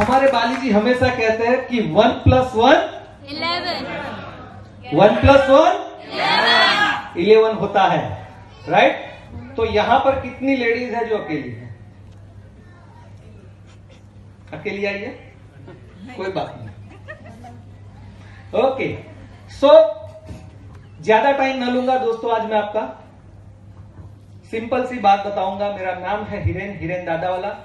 हमारे बाली जी हमेशा कहते हैं कि 1 + 1 11 1 + 1 11 होता है, राइट। तो यहां पर कितनी लेडीज है जो अकेली है? अकेली आई है? कोई बात नहीं। ओके, सो ज्यादा टाइम ना लूंगा दोस्तों। आज मैं आपका सिंपल सी बात बताऊंगा। मेरा नाम है हिरेन दादावाला।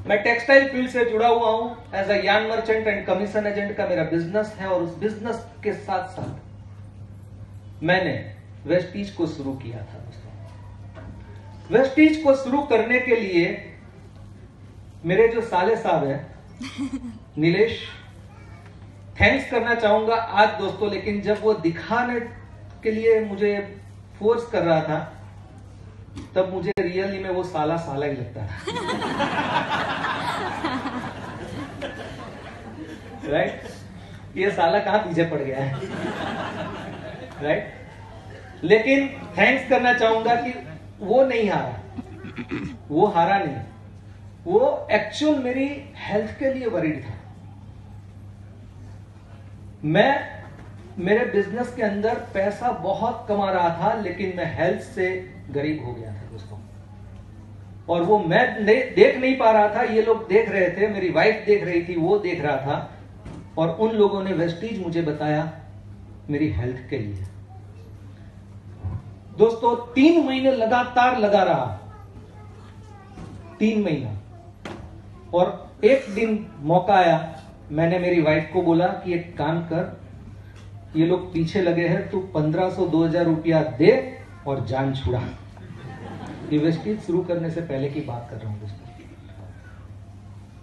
मैं टेक्सटाइल फील्ड से जुड़ा हुआ हूं। As a yarn merchant and commission agent का मेरा बिजनेस है, और उस बिजनेस के साथ साथ मैंने वेस्टीज को शुरू किया था दोस्तों। वेस्टीज को शुरू करने के लिए मेरे जो साले साहब हैं नीलेश, थैंक्स करना चाहूंगा आज दोस्तों। लेकिन जब वो दिखाने के लिए मुझे फोर्स कर रहा था, तब मुझे रियली में वो साला ही लगता था। राइट? ये साला कहां पीछे पड़ गया है, राइट? लेकिन थैंक्स करना चाहूंगा कि वो नहीं हारा, वो हारा नहीं, वो एक्चुअल मेरी हेल्थ के लिए वरीड था। मैं मेरे बिजनेस के अंदर पैसा बहुत कमा रहा था, लेकिन मैं हेल्थ से गरीब हो गया था दोस्तों। और वो मैं देख नहीं पा रहा था, ये लोग देख रहे थे, मेरी वाइफ देख रही थी, वो देख रहा था। और उन लोगों ने वेस्टीज मुझे बताया मेरी हेल्थ के लिए। दोस्तों 3 महीने लगातार लगा रहा, 3 महीना। और एक दिन मौका आया, मैंने मेरी वाइफ को बोला कि एक काम कर, ये लोग पीछे लगे हैं, तू 1500-2000 रुपया दे और जान छुड़ा। ये वेस्टीज शुरू करने से पहले की बात कर रहा हूं दोस्तों।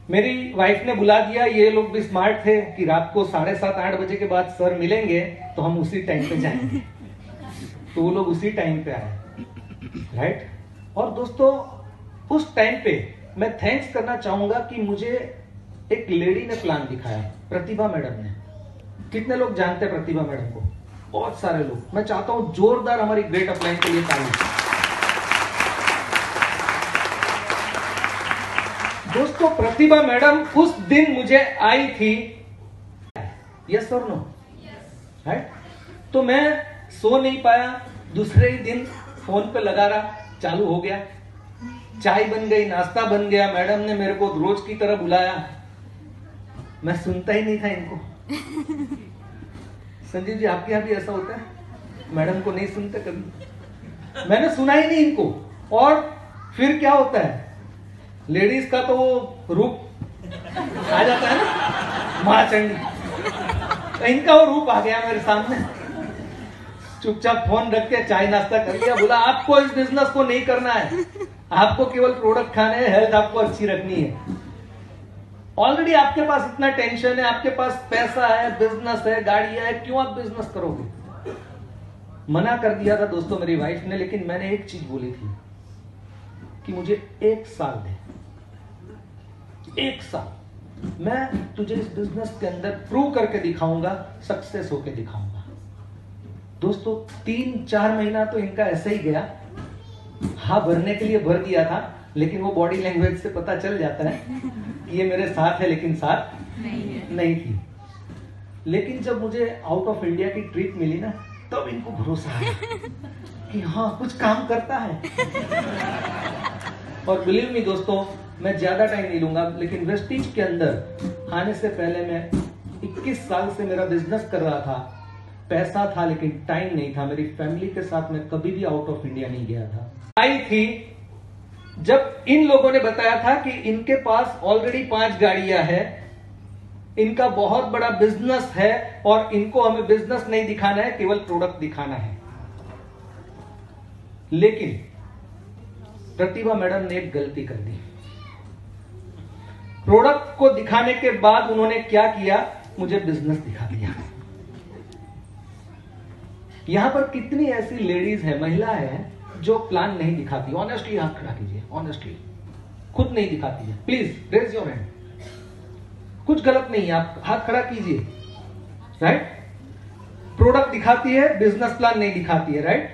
मेरी वाइफ ने बुला दिया। ये लोग भी स्मार्ट थे कि रात को 7:30-8 बजे के बाद सर मिलेंगे तो हम उसी टाइम पे जाएंगे। तो वो लोग उसी टाइम पे आए, राइट। और दोस्तों उस टाइम पे मैं थैंक्स करना चाहूंगा कि मुझे एक लेडी ने प्लान दिखाया, प्रतिभा मैडम ने। कितने लोग जानते हैं प्रतिभा मैडम को? बहुत सारे लोग। मैं चाहता हूं जोरदार हमारी ग्रेट अपलाइन के लिए ताली। दोस्तों प्रतिभा मैडम उस दिन मुझे आई थी, यस और नो, राइट। तो मैं सो नहीं पाया। दूसरे ही दिन फोन पे लगा रहा, चालू हो गया, चाय बन गई, नाश्ता बन गया। मैडम ने मेरे को रोज की तरह बुलाया, मैं सुनता ही नहीं था इनको। संजीव जी आपके यहां भी ऐसा होता है? मैडम को नहीं सुनते कभी? मैंने सुना ही नहीं इनको। और फिर क्या होता है, लेडीज का तो वो रूप आ जाता है ना, महाचंडी। इनका वो रूप आ गया मेरे सामने। चुपचाप फोन रख के चाय नाश्ता कर लिया। बोला आपको इस बिजनेस को नहीं करना है, आपको केवल प्रोडक्ट खाने हैं, हेल्थ आपको अच्छी रखनी है। ऑलरेडी आपके पास इतना टेंशन है, आपके पास पैसा है, बिजनेस है, गाड़ियां है, क्यों आप बिजनेस करोगे? मना कर दिया था दोस्तों मेरी वाइफ ने। लेकिन मैंने एक चीज बोली थी कि मुझे 1 साल दे, 1 साल मैं तुझे इस बिजनेस के अंदर प्रूव करके दिखाऊंगा, सक्सेस होके दिखाऊंगा। दोस्तों 3-4 महीना तो इनका ऐसे ही गया। हाँ भरने के लिए भर दिया था, लेकिन वो बॉडी लैंग्वेज से पता चल जाता है कि ये मेरे साथ है, लेकिन साथ नहीं थी। लेकिन जब मुझे आउट ऑफ इंडिया की ट्रिप मिली ना, तब इनको भरोसा आया कि हाँ कुछ काम करता है। और बिलीव मी दोस्तों, मैं ज्यादा टाइम नहीं लूंगा, लेकिन वेस्टीज के अंदर आने से पहले मैं 21 साल से मेरा बिजनेस कर रहा था। पैसा था लेकिन टाइम नहीं था। मेरी फैमिली के साथ मैं कभी भी आउट ऑफ इंडिया नहीं गया था। आई थी जब इन लोगों ने बताया था कि इनके पास ऑलरेडी 5 गाड़ियां हैं, इनका बहुत बड़ा बिजनेस है, और इनको हमें बिजनेस नहीं दिखाना है, केवल प्रोडक्ट दिखाना है। लेकिन प्रतिभा मैडम ने एक गलती कर दी। प्रोडक्ट को दिखाने के बाद उन्होंने क्या किया, मुझे बिजनेस दिखा दिया। यहां पर कितनी ऐसी लेडीज है, महिला है, जो प्लान नहीं दिखाती? ऑनेस्टली हाथ खड़ा कीजिए, ऑनेस्टली खुद नहीं दिखाती है। Please raise your hand. कुछ गलत नहीं है, आप हाथ खड़ा कीजिए, राइट। प्रोडक्ट दिखाती है, बिजनेस प्लान नहीं दिखाती है, राइट।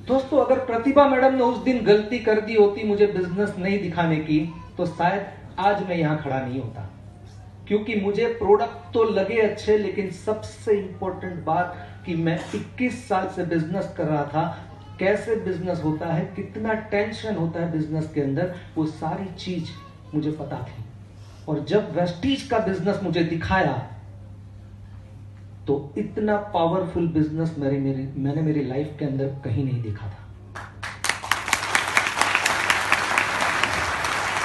दोस्तों अगर प्रतिभा मैडम ने उस दिन गलती कर दी होती मुझे बिजनेस नहीं दिखाने की, तो शायद आज मैं यहां खड़ा नहीं होता। क्योंकि मुझे प्रोडक्ट तो लगे अच्छे, लेकिन सबसे इंपॉर्टेंट बात कि मैं 21 साल से बिजनेस कर रहा था, कैसे बिजनेस होता है, कितना टेंशन होता है बिजनेस के अंदर, वो सारी चीज मुझे पता थी। और जब वेस्टीज का बिजनेस मुझे दिखाया तो इतना पावरफुल बिजनेस मैंने मेरी लाइफ के अंदर कहीं नहीं देखा था।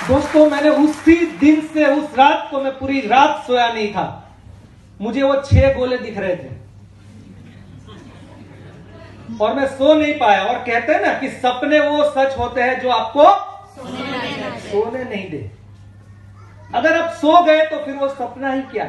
दोस्तों, मैंने उसी दिन से उस रात को मैं पूरी रात सोया नहीं था। मुझे वो 6 गोले दिख रहे थे और मैं सो नहीं पाया। और कहते हैं ना कि सपने वो सच होते हैं जो आपको सोने नहीं दे। अगर आप सो गए तो फिर वो सपना ही क्या।